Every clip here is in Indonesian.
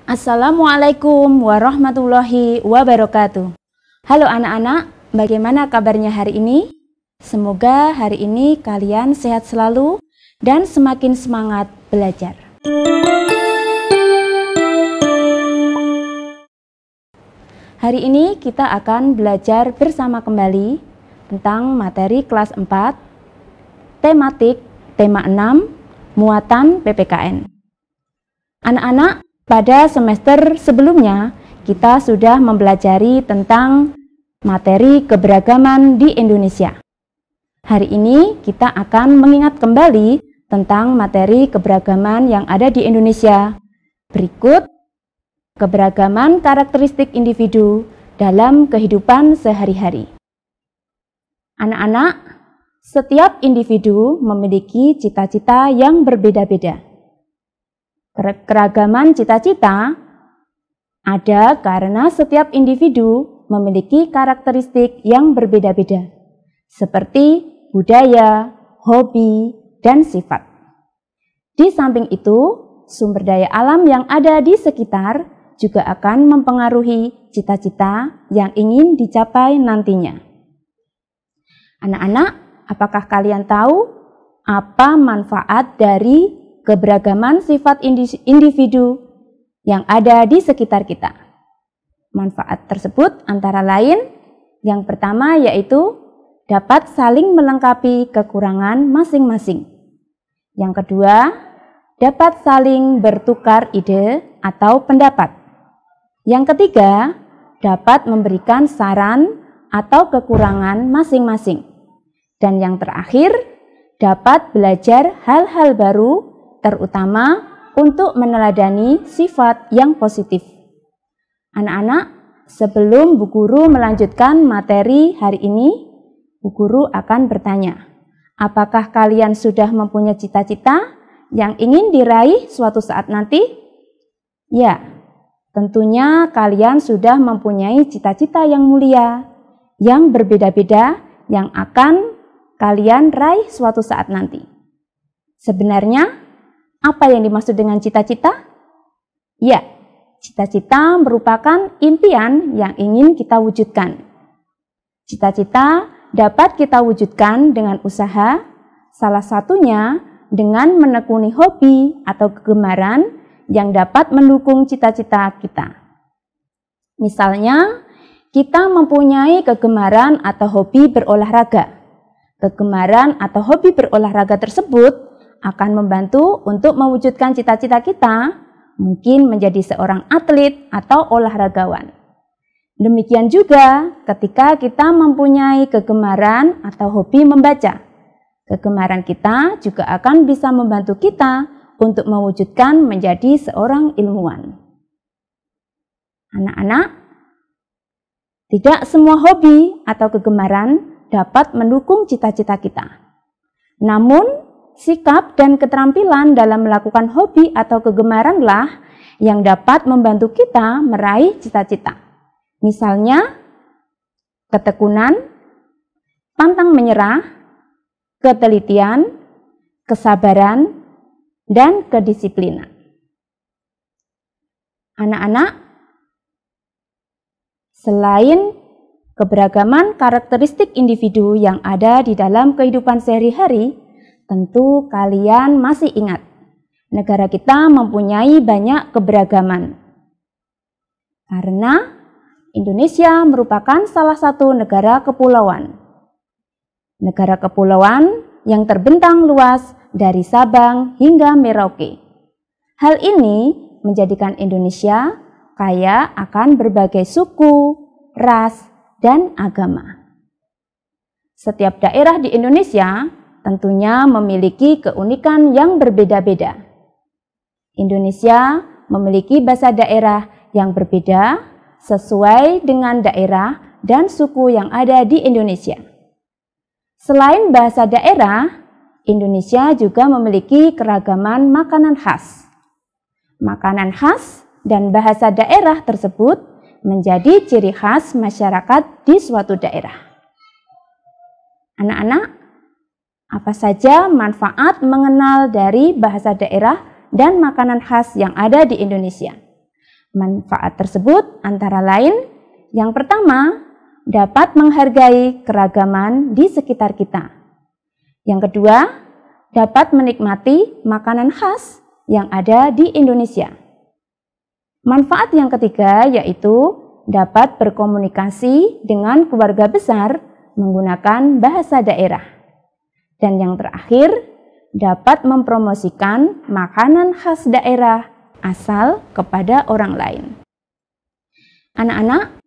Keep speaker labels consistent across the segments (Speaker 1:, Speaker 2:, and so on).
Speaker 1: Assalamualaikum warahmatullahi wabarakatuh. Halo anak-anak, bagaimana kabarnya hari ini? Semoga hari ini kalian sehat selalu dan semakin semangat belajar. Hari ini kita akan belajar bersama kembali tentang materi kelas 4, tematik, tema 6, muatan PPKN. Anak-anak, pada semester sebelumnya, kita sudah mempelajari tentang materi keberagaman di Indonesia. Hari ini kita akan mengingat kembali tentang materi keberagaman yang ada di Indonesia. Berikut keberagaman karakteristik individu dalam kehidupan sehari-hari. Anak-anak, setiap individu memiliki cita-cita yang berbeda-beda. Keragaman cita-cita ada karena setiap individu memiliki karakteristik yang berbeda-beda, seperti budaya, hobi, dan sifat. Di samping itu, sumber daya alam yang ada di sekitar juga akan mempengaruhi cita-cita yang ingin dicapai nantinya. Anak-anak, apakah kalian tahu apa manfaat dari keberagaman sifat individu yang ada di sekitar kita? Manfaat tersebut antara lain, yang pertama yaitu dapat saling melengkapi kekurangan masing-masing. Yang kedua, dapat saling bertukar ide atau pendapat. Yang ketiga, dapat memberikan saran atau kekurangan masing-masing. Dan yang terakhir, dapat belajar hal-hal baru, terutama untuk meneladani sifat yang positif. Anak-anak, sebelum Bu Guru melanjutkan materi hari ini, Bu Guru akan bertanya, apakah kalian sudah mempunyai cita-cita yang ingin diraih suatu saat nanti? Ya, tentunya kalian sudah mempunyai cita-cita yang mulia, yang berbeda-beda, yang akan kalian raih suatu saat nanti. Sebenarnya, apa yang dimaksud dengan cita-cita? Ya, cita-cita merupakan impian yang ingin kita wujudkan. Cita-cita dapat kita wujudkan dengan usaha, salah satunya dengan menekuni hobi atau kegemaran yang dapat mendukung cita-cita kita. Misalnya, kita mempunyai kegemaran atau hobi berolahraga. Kegemaran atau hobi berolahraga tersebut akan membantu untuk mewujudkan cita-cita kita, mungkin menjadi seorang atlet atau olahragawan. Demikian juga ketika kita mempunyai kegemaran atau hobi membaca. Kegemaran kita juga akan bisa membantu kita untuk mewujudkan menjadi seorang ilmuwan. Anak-anak, tidak semua hobi atau kegemaran dapat mendukung cita-cita kita. Namun, sikap dan keterampilan dalam melakukan hobi atau kegemaranlah yang dapat membantu kita meraih cita-cita. Misalnya, ketekunan, pantang menyerah, ketelitian, kesabaran, dan kedisiplinan. Anak-anak, selain keberagaman karakteristik individu yang ada di dalam kehidupan sehari-hari, tentu kalian masih ingat, negara kita mempunyai banyak keberagaman. Karena Indonesia merupakan salah satu negara kepulauan. Negara kepulauan yang terbentang luas dari Sabang hingga Merauke. Hal ini menjadikan Indonesia kaya akan berbagai suku, ras, dan agama. Setiap daerah di Indonesia tentunya memiliki keunikan yang berbeda-beda. Indonesia memiliki bahasa daerah yang berbeda sesuai dengan daerah dan suku yang ada di Indonesia. Selain bahasa daerah, Indonesia juga memiliki keragaman makanan khas. Makanan khas dan bahasa daerah tersebut menjadi ciri khas masyarakat di suatu daerah. Anak-anak, apa saja manfaat mengenal dari bahasa daerah dan makanan khas yang ada di Indonesia? Manfaat tersebut antara lain, yang pertama, dapat menghargai keragaman di sekitar kita. Yang kedua, dapat menikmati makanan khas yang ada di Indonesia. Manfaat yang ketiga yaitu dapat berkomunikasi dengan keluarga besar menggunakan bahasa daerah. Dan yang terakhir, dapat mempromosikan makanan khas daerah asal kepada orang lain. Anak-anak,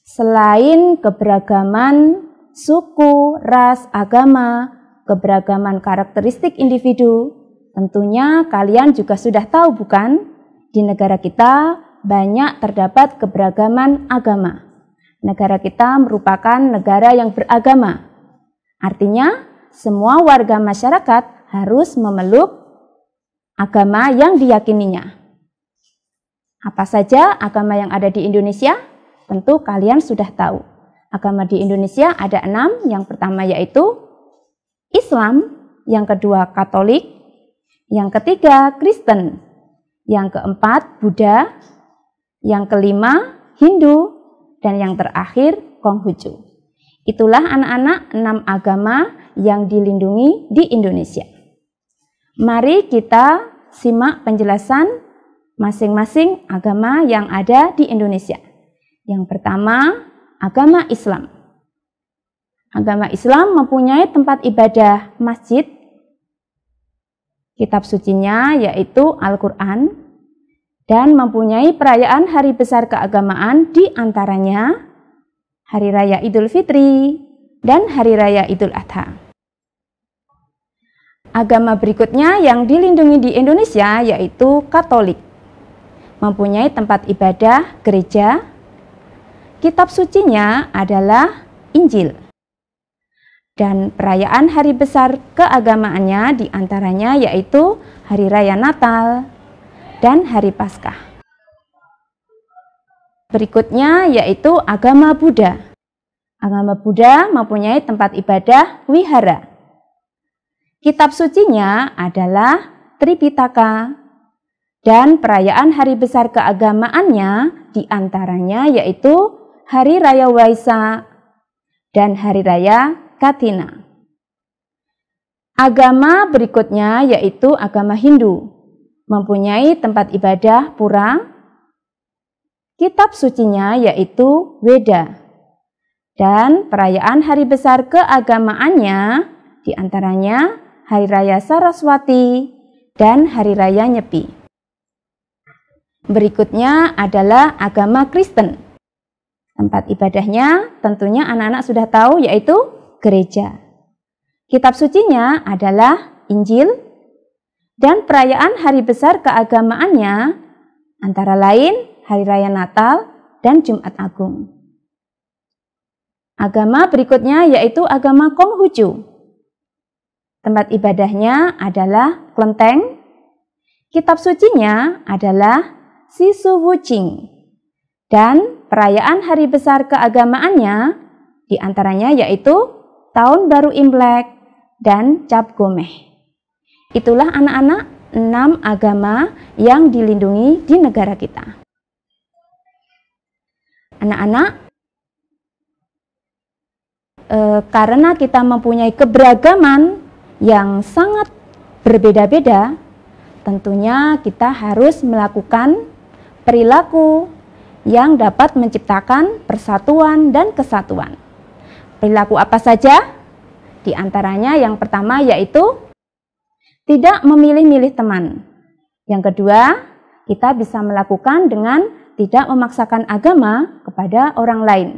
Speaker 1: selain keberagaman suku, ras, agama, keberagaman karakteristik individu, tentunya kalian juga sudah tahu bukan? Di negara kita banyak terdapat keberagaman agama. Negara kita merupakan negara yang beragama. Artinya, semua warga masyarakat harus memeluk agama yang diyakininya. Apa saja agama yang ada di Indonesia? Tentu kalian sudah tahu. Agama di Indonesia ada 6. Yang pertama yaitu Islam, yang kedua Katolik, yang ketiga Kristen, yang keempat Buddha, yang kelima Hindu, dan yang terakhir Konghucu. Itulah anak-anak 6 agama yang dilindungi di Indonesia. Mari kita simak penjelasan masing-masing agama yang ada di Indonesia. Yang pertama, agama Islam. Agama Islam mempunyai tempat ibadah masjid, kitab sucinya yaitu Al-Quran, dan mempunyai perayaan hari besar keagamaan di antaranya Hari Raya Idul Fitri dan Hari Raya Idul Adha. Agama berikutnya yang dilindungi di Indonesia yaitu Katolik. Mempunyai tempat ibadah gereja, kitab sucinya adalah Injil. Dan perayaan hari besar keagamaannya diantaranya yaitu Hari Raya Natal dan Hari Paskah. Berikutnya yaitu agama Buddha. Agama Buddha mempunyai tempat ibadah wihara. Kitab sucinya adalah Tripitaka. Dan perayaan hari besar keagamaannya diantaranya yaitu Hari Raya Waisak dan Hari Raya Katina. Agama berikutnya yaitu agama Hindu, mempunyai tempat ibadah pura. Kitab sucinya yaitu Weda. Dan perayaan hari besar keagamaannya diantaranya Hari Raya Saraswati dan Hari Raya Nyepi. Berikutnya adalah agama Kristen. Tempat ibadahnya tentunya anak-anak sudah tahu yaitu gereja. Kitab sucinya adalah Injil dan perayaan hari besar keagamaannya antara lain Hari Raya Natal dan Jumat Agung. Agama berikutnya yaitu agama Konghucu. Tempat ibadahnya adalah Klenteng. Kitab sucinya adalah Sisuwuching. Dan perayaan hari besar keagamaannya diantaranya yaitu Tahun Baru Imlek dan Cap Gomeh. Itulah anak-anak 6 agama yang dilindungi di negara kita. Anak-anak, karena kita mempunyai keberagaman yang sangat berbeda-beda, tentunya kita harus melakukan perilaku yang dapat menciptakan persatuan dan kesatuan. Perilaku apa saja? Di antaranya yang pertama yaitu tidak memilih-milih teman. Yang kedua, kita bisa melakukan dengan tidak memaksakan agama kepada orang lain.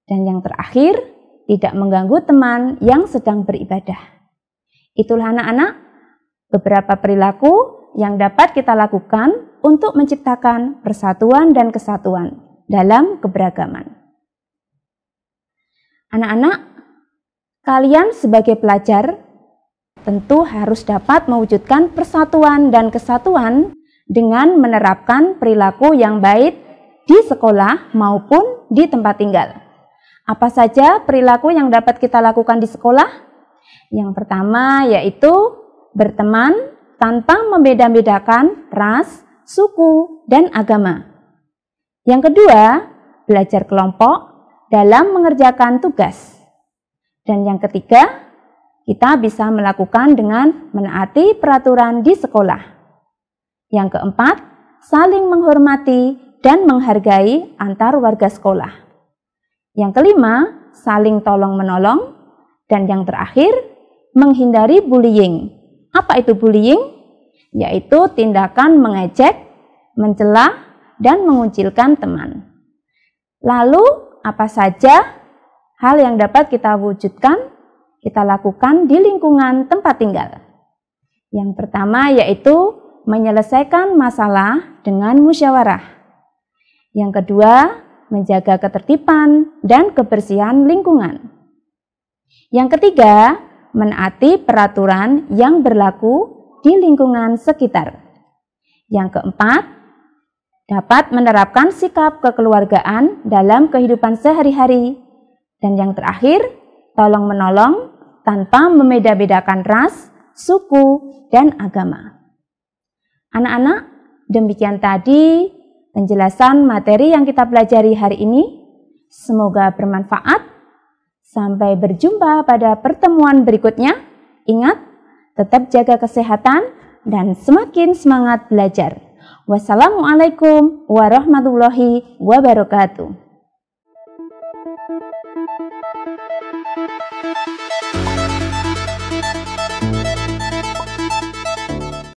Speaker 1: Dan yang terakhir, tidak mengganggu teman yang sedang beribadah. Itulah anak-anak beberapa perilaku yang dapat kita lakukan untuk menciptakan persatuan dan kesatuan dalam keberagaman. Anak-anak, kalian sebagai pelajar tentu harus dapat mewujudkan persatuan dan kesatuan dengan menerapkan perilaku yang baik di sekolah maupun di tempat tinggal. Apa saja perilaku yang dapat kita lakukan di sekolah? Yang pertama yaitu berteman tanpa membeda-bedakan ras, suku, dan agama. Yang kedua, belajar kelompok dalam mengerjakan tugas. Dan yang ketiga, kita bisa melakukan dengan menaati peraturan di sekolah. Yang keempat, saling menghormati dan menghargai antar warga sekolah. Yang kelima, saling tolong-menolong. Dan yang terakhir, menghindari bullying. Apa itu bullying? Yaitu tindakan mengejek, mencela, dan mengucilkan teman. Lalu, apa saja hal yang dapat kita wujudkan, kita lakukan di lingkungan tempat tinggal? Yang pertama yaitu menyelesaikan masalah dengan musyawarah. Yang kedua, menjaga ketertiban dan kebersihan lingkungan. Yang ketiga, menaati peraturan yang berlaku di lingkungan sekitar. Yang keempat, dapat menerapkan sikap kekeluargaan dalam kehidupan sehari-hari. Dan yang terakhir, tolong-menolong tanpa membeda-bedakan ras, suku, dan agama. Anak-anak, demikian tadi penjelasan materi yang kita pelajari hari ini. Semoga bermanfaat. Sampai berjumpa pada pertemuan berikutnya. Ingat, tetap jaga kesehatan dan semakin semangat belajar. Wassalamualaikum warahmatullahi wabarakatuh.